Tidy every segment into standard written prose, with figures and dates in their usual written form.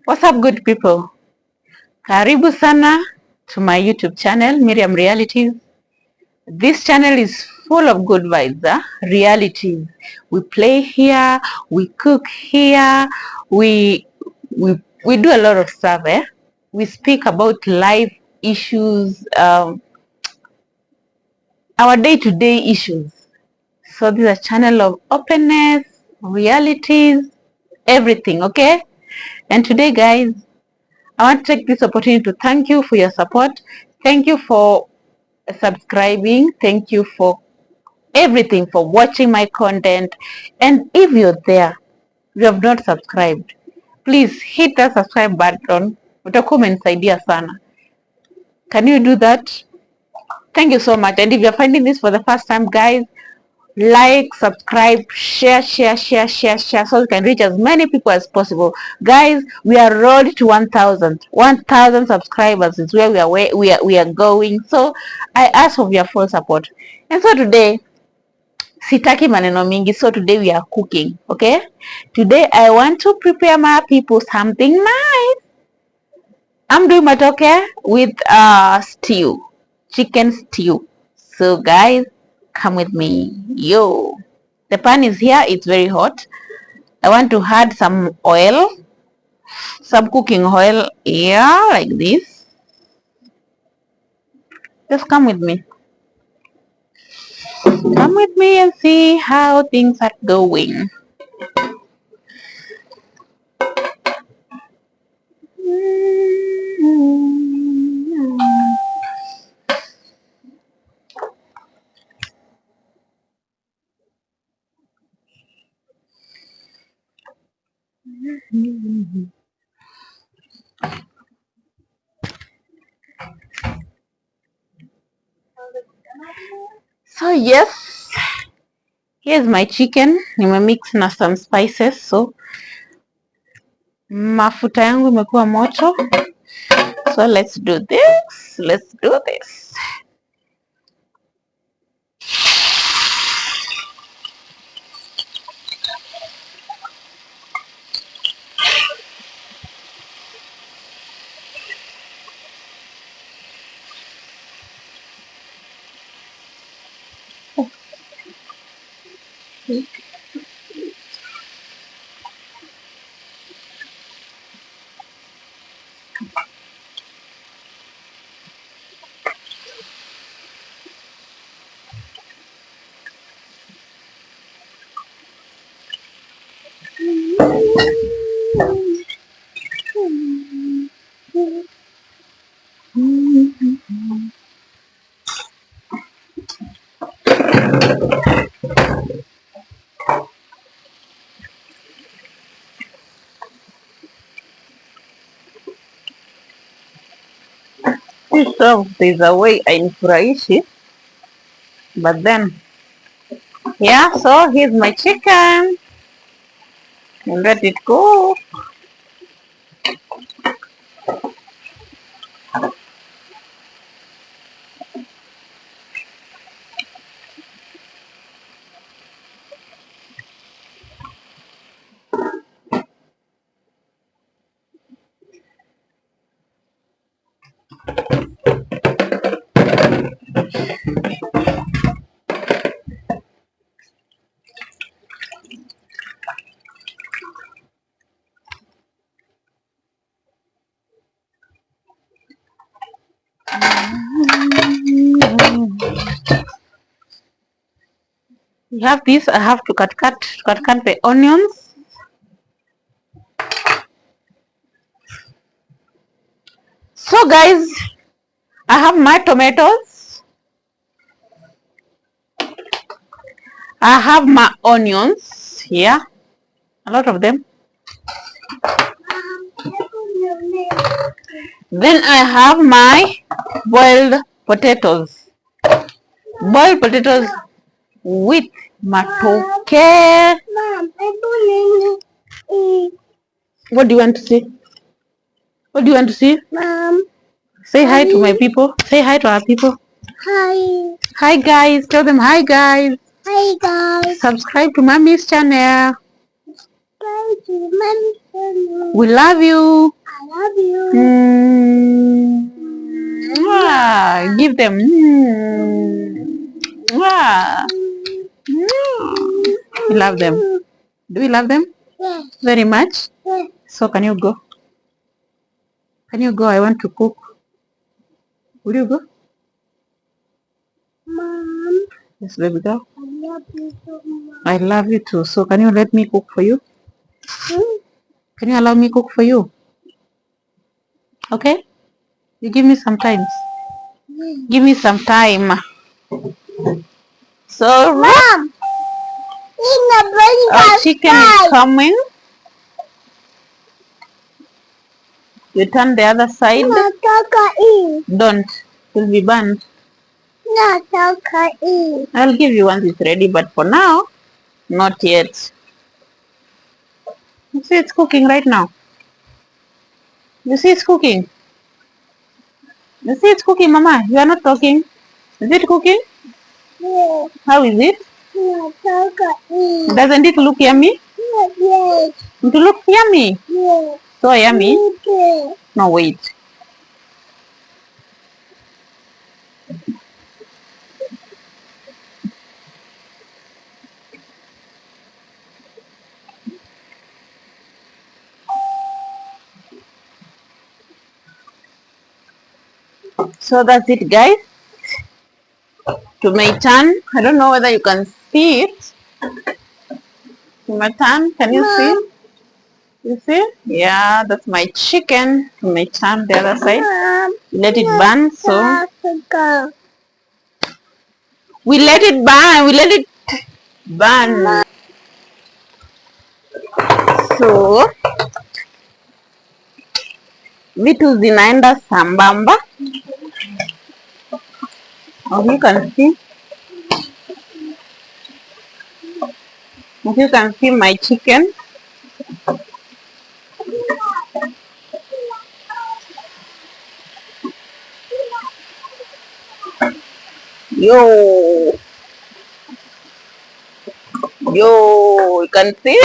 What's up, good people? Karibu sana to my YouTube channel, Miriam Realities. This channel is full of good vibes, realities. We play here, we cook here, we we do a lot of stuff. We speak about life issues, our day-to-day issues. So this is a channel of openness, realities, everything. Okay. And today, guys, I want to take this opportunity to thank you for your support. Thank you for subscribing. Thank you for everything, for watching my content. And if you're there, you have not subscribed, please hit that subscribe button. Utakuwa umenisaidia sana. Can you do that? Thank you so much. And if you're finding this for the first time, guys, like, subscribe, share, so we can reach as many people as possible. Guys, we are road to 1,000 subscribers is where we are going. So I ask for your full support. And so today, sitaki maneno mingi. So today we are cooking. Okay, today I want to prepare my people something nice. I'm doing matoke with stew, chicken stew. So guys, come with me. Yo, the pan is here, it's very hot. I want to add some oil, some cooking oil here, like this. Just come with me. Come with me and see how things are going. So yes, here's my chicken. Nimemix na some spices. So mafuta yangu imekuwa moto. So let's do this. Let's do this. So there's a way hainifurahishi, but then yeah. So here's my chicken and let it go. We have this. I have to cut the onions. So guys, I have my tomatoes. I have my onions here, a lot of them. Then I have my boiled potatoes. Boiled potatoes with matoke. What do you want to see? What do you want to see? Mom. Say hi to my people. Say hi to our people. Hi. Hi guys. Tell them hi guys. Hi guys. Subscribe to Mommy's channel. Subscribe to Mommy. We love you. I love you. Give them. We love them. Do we love them? Yes. Very much? Yes. So can you go? Can you go? I want to cook. Will you go? Mom, Yes, baby girl. I love you so much. I love you too. So can you let me cook for you? Hmm? Can you allow me cook for you? Okay? You give me some time. Give me some time. So Mom, in the brain our chicken is coming. You turn the other side. Not okay. Don't. It will be burned. Not okay. I'll give you once it's ready, but for now, not yet. You see it's cooking right now. You see it's cooking. You see it's cooking, Mama. You are not talking. Is it cooking? Yes. How is it? Not okay. Doesn't it look yummy? Yes. It looks yummy. Yes. So yummy. Okay. No, wait. So that's it, guys. To my turn. I don't know whether you can see it. To my turn. Can you see? You see? Yeah, that's my chicken. To my turn, the other side. Mom, Let it burn. So Africa. we let it burn. We let it burn. So vitu zinaenda sambamba. As you can see. As you can see my chicken. Yo. Yo, you can see.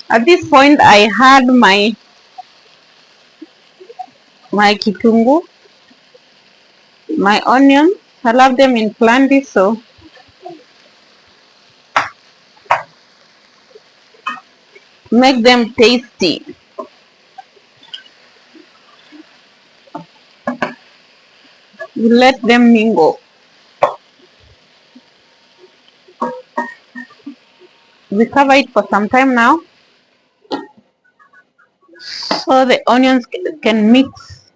At this point, I had my kitungu, my onion. I love them in plenty, so make them tasty. You let them mingle. We cover it for some time now, so the onions can mix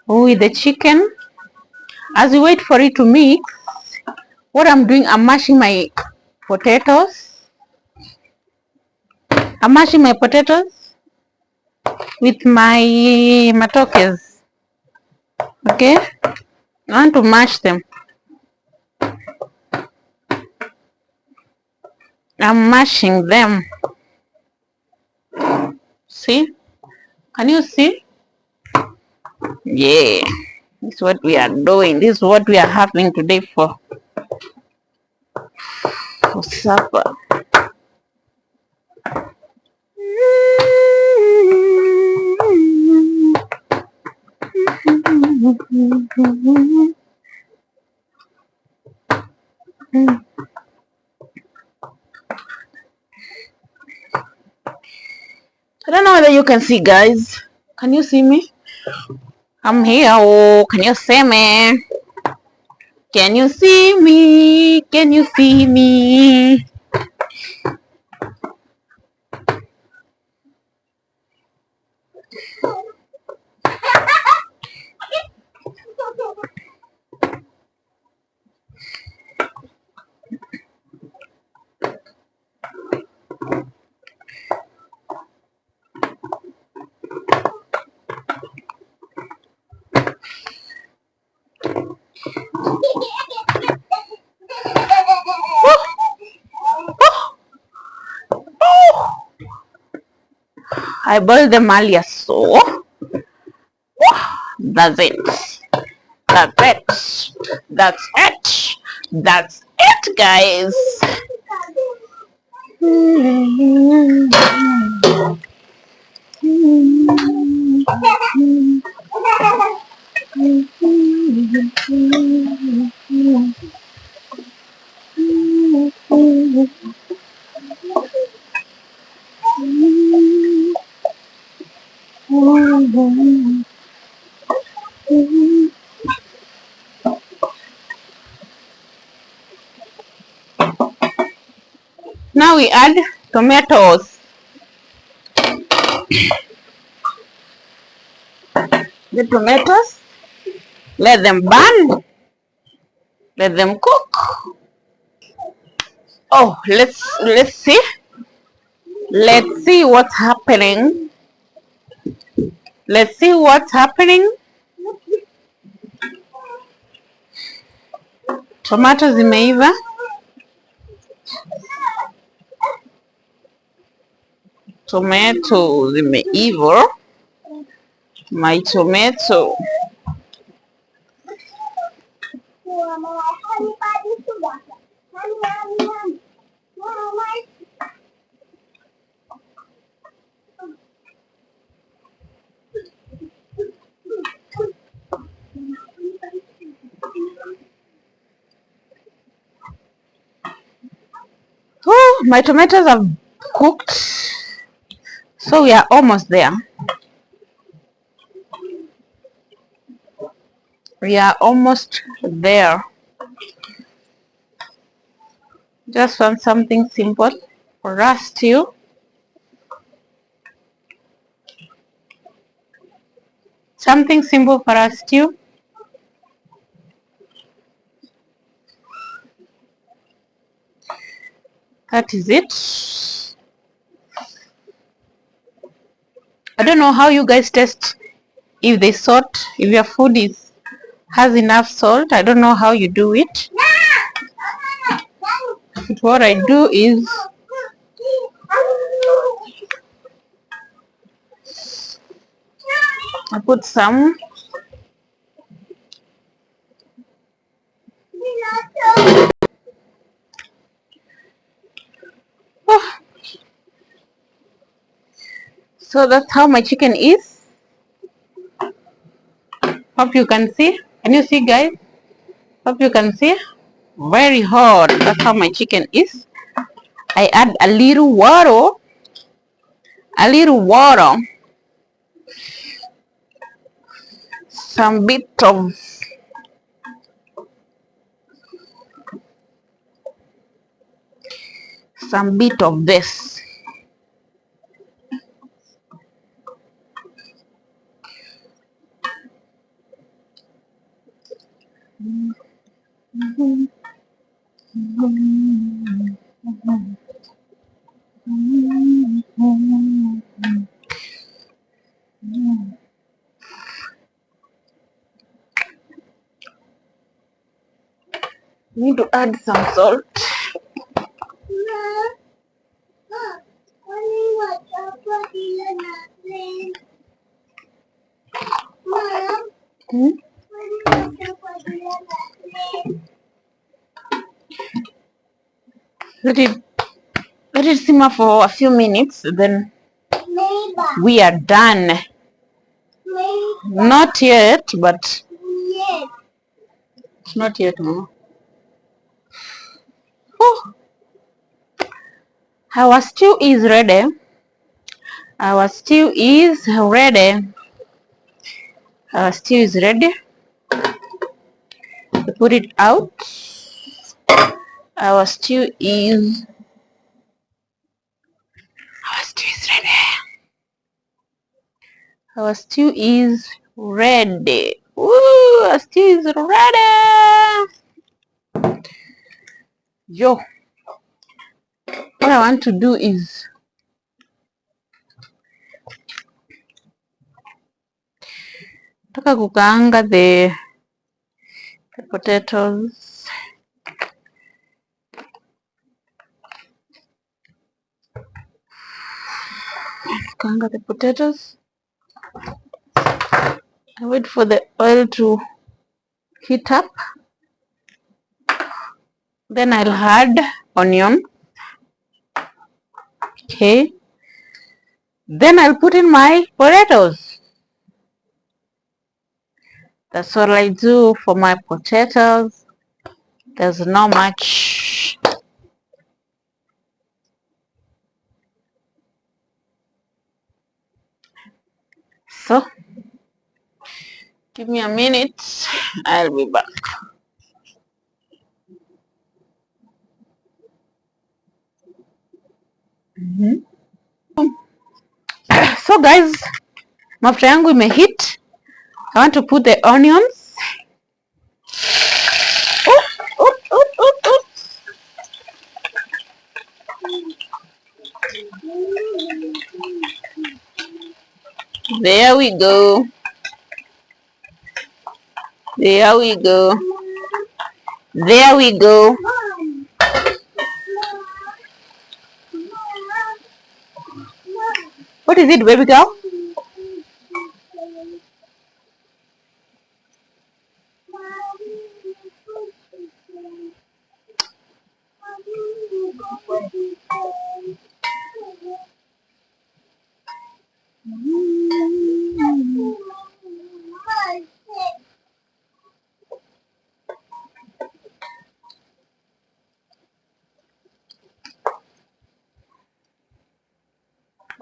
with the chicken. As we wait for it to mix, what I'm doing, I'm mashing my potatoes. I'm mashing my potatoes with my matokes. Okay, I want to mash them. I'm mashing them. See? Can you see? Yeah. This is what we are doing. This is what we are having today for supper. I don't know whether you can see, guys. Can you see me? I'm here. Oh, can you see me? Can you see me? Can you see me? I boiled them earlier, so that's it. That's it. That's it. That's it, guys. Now we add tomatoes. The tomatoes, let them burn, let them cook. Oh, let's see. Let's see what's happening. Let's see what's happening. Tomato zimeiva. Tomato zimeiva. My tomato. Oh, my tomatoes have cooked, so we are almost there. We are almost there. Just want something simple for us stew. Something simple for us stew. That is it. I don't know how you guys taste, if the salt, if your food has enough salt. I don't know how you do it. But what I do is I put some. Oh, so that's how my chicken is. Hope you can see. Can you see, guys? Hope you can see. Very hot. That's how my chicken is. I add a little water. A little water. Some bit of this. Need to add some salt. Hmm? Let it simmer for a few minutes, then we are done. Not yet, but it's not yet, Mama. Oh, our stew is ready. Our stew is ready. Our stew is ready. We put it out. Our stew is ready. Our stew is ready. Woo! Our stew is ready. Yo, what I want to do is taka kukaanga the potatoes. Kukaanga the potatoes. I wait for the oil to heat up. Then I'll add onion. Okay, then I'll put in my potatoes. That's what I do for my potatoes. There's not much. So give me a minute, I'll be back. So guys, mafuta yangu imehit. I want to put the onions. Oop. There we go. There we go. There we go. What is it, baby girl?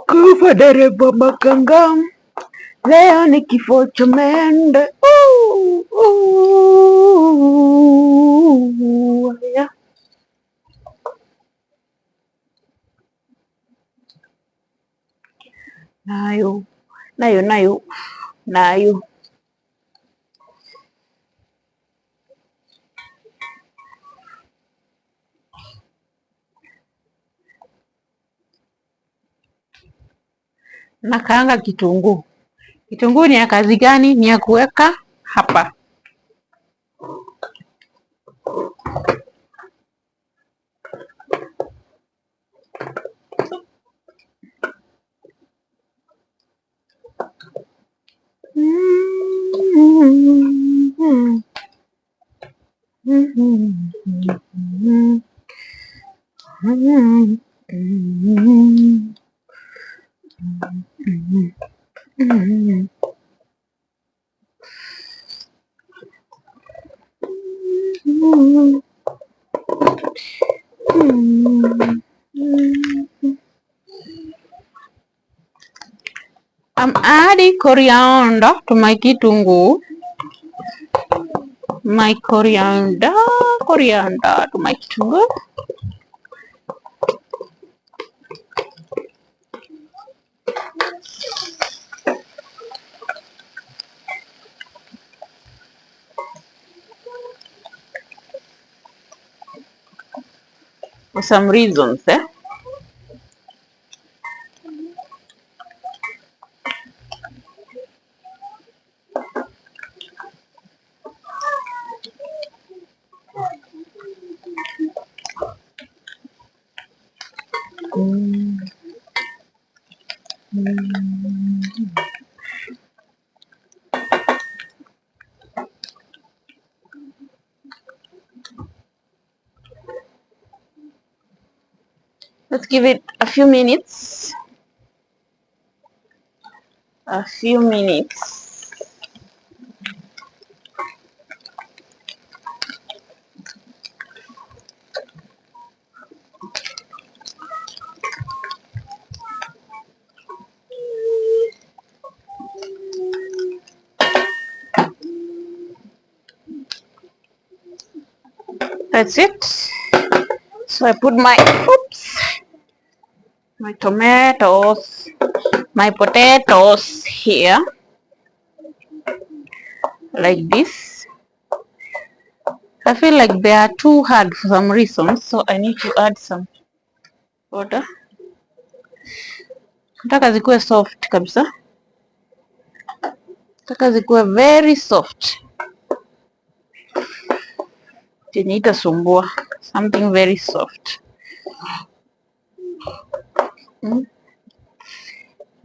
Kufa dereva makanga, leo ni kifo cha mende. Yeah. Nayo. Nakaanga kitunguu. Kitunguu ni ya kazi gani? Ni ya kuweka hapa. I'm adding coriander to my kitunguu. My coriander to my kitunguu. For some reasons, Let's give it a few minutes. That's it. So I put my tomatoes, my potatoes here, like this. I feel like they are too hard for some reason, so I need to add some water. Nataka zikuwe soft kabisa. Nataka zikuwe very soft. Chenye itasumbua. Something very soft.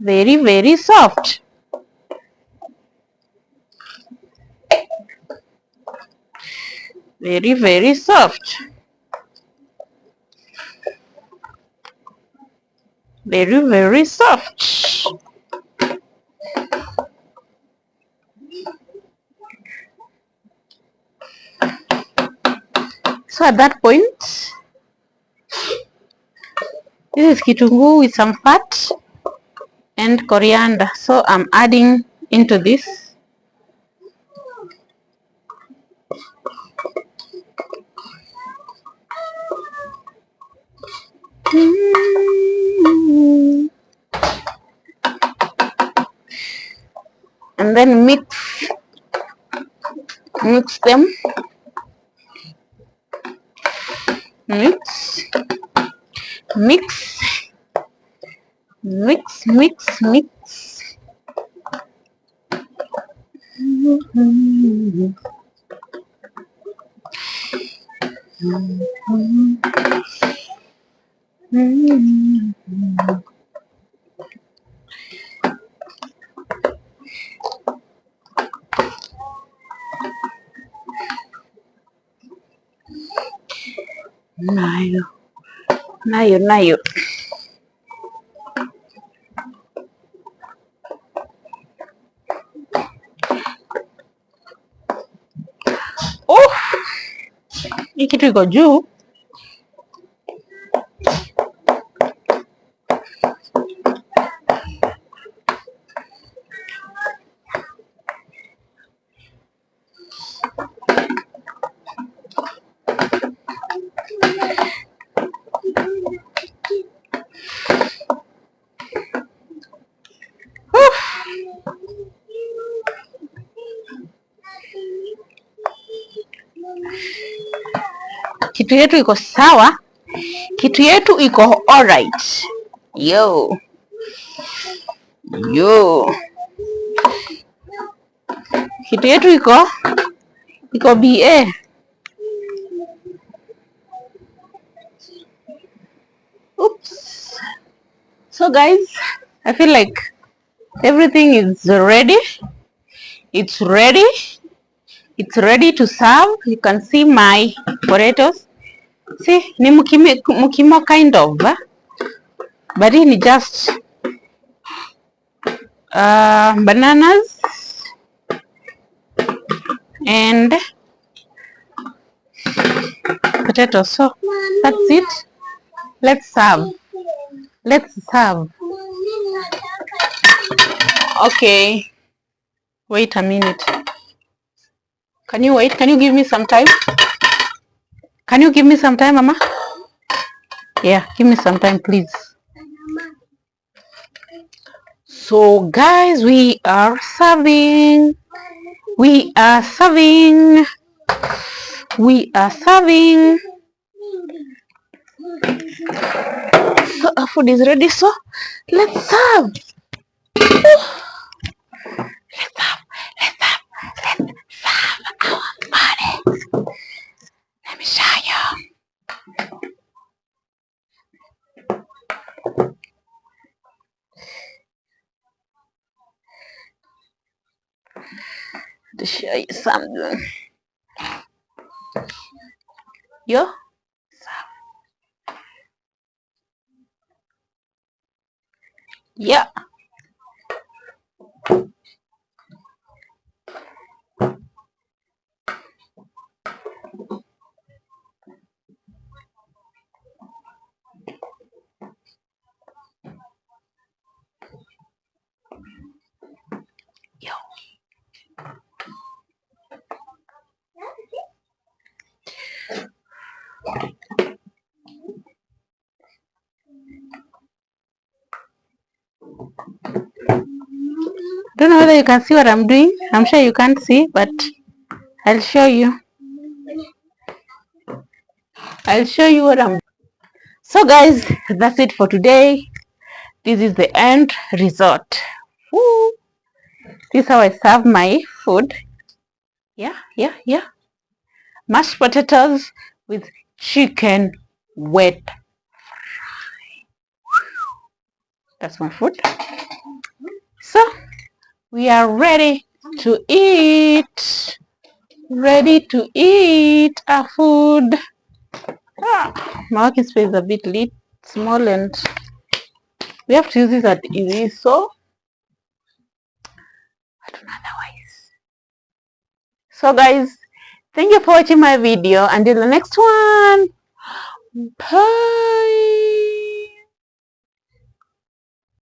Very, very soft. Very, very soft. Very, very soft. So at that point, this is kitunguu with some fat and coriander. So I'm adding into this. And then mix them. Mix. Nayo. Oh, hii kitu iko juu. Kitu yetu iko sawa, kitu yetu iko alright. Yo, kitu yetu iko BA. Oops. So guys, I feel like everything is ready. It's ready to serve. You can see my potatoes. See, ni mukimo kind of, but ni just bananas and potatoes. So that's it. Let's serve. Okay, wait a minute. Can you wait? Can you give me some time? Mama? Yeah, give me some time, please. So guys, we are serving. So our food is ready, so let's serve. Let's serve our food. Let me show you. To show you something. Yo. Yeah. Yo. Don't know whether you can see what I'm doing. I'm sure you can't see, but I'll show you. What I'm doing. So guys, that's it for today. This is the end result. Woo. This is how I serve my food. Yeah. Mashed potatoes with chicken wet fry. That's my food. So we are ready to eat. Our food. My working space is a bit small and We have to use this as it is, so but not otherwise. So guys, thank you for watching my video. Until the next one, bye.